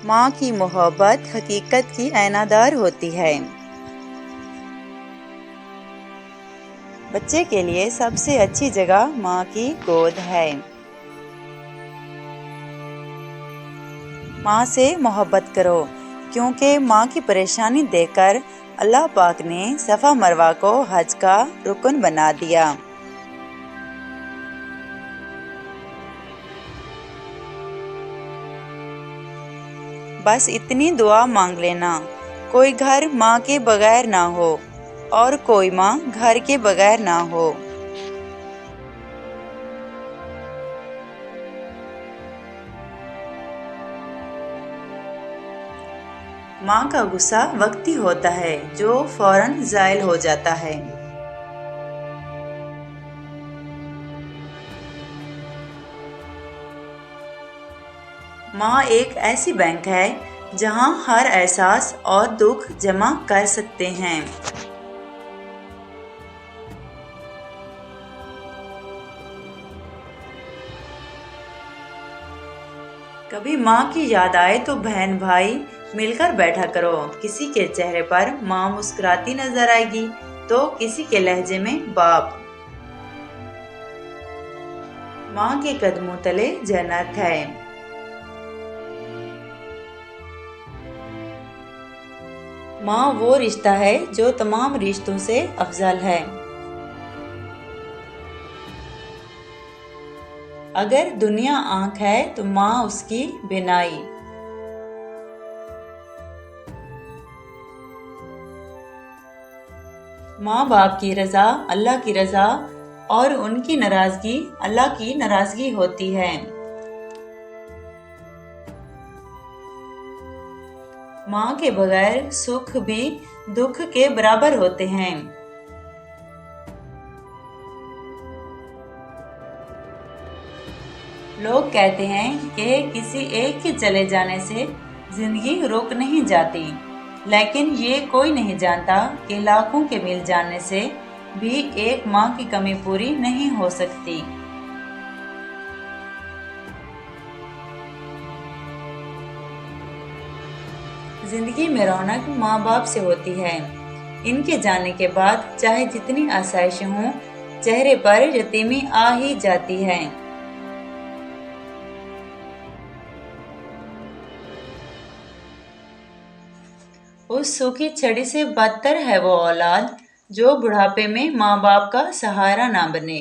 माँ की मोहब्बत हकीकत की ऐनादार होती है। बच्चे के लिए सबसे अच्छी जगह माँ की गोद है। माँ से मोहब्बत करो, क्योंकि माँ की परेशानी देखकर अल्लाह पाक ने सफ़ा मरवा को हज का रुकन बना दिया। बस इतनी दुआ मांग लेना, कोई घर माँ के बगैर ना हो और कोई माँ घर के बगैर ना हो। माँ का गुस्सा वक्ती होता है जो फौरन ज़ायल हो जाता है। माँ एक ऐसी बैंक है जहाँ हर एहसास और दुख जमा कर सकते हैं। कभी माँ की याद आए तो बहन भाई मिलकर बैठा करो। किसी के चेहरे पर माँ मुस्कुराती नजर आएगी तो किसी के लहजे में बाप। माँ के कदमों तले जन्नत है। माँ वो रिश्ता है जो तमाम रिश्तों से अफजल है। अगर दुनिया आँख है तो माँ उसकी बिनाई। माँ बाप की रज़ा अल्लाह की रज़ा और उनकी नाराज़गी अल्लाह की नाराज़गी होती है। माँ के बगैर सुख भी दुख के बराबर होते हैं। लोग कहते हैं कि किसी एक के चले जाने से जिंदगी रुक नहीं जाती, लेकिन ये कोई नहीं जानता कि लाखों के मिल जाने से भी एक माँ की कमी पूरी नहीं हो सकती। जिंदगी में रौनक माँ बाप से होती है। इनके जाने के बाद चाहे जितनी आसाइशें हों, चेहरे पर यतीमी आ ही जाती है। उस सूखी छड़ी से बदतर है वो औलाद जो बुढ़ापे में माँ बाप का सहारा ना बने।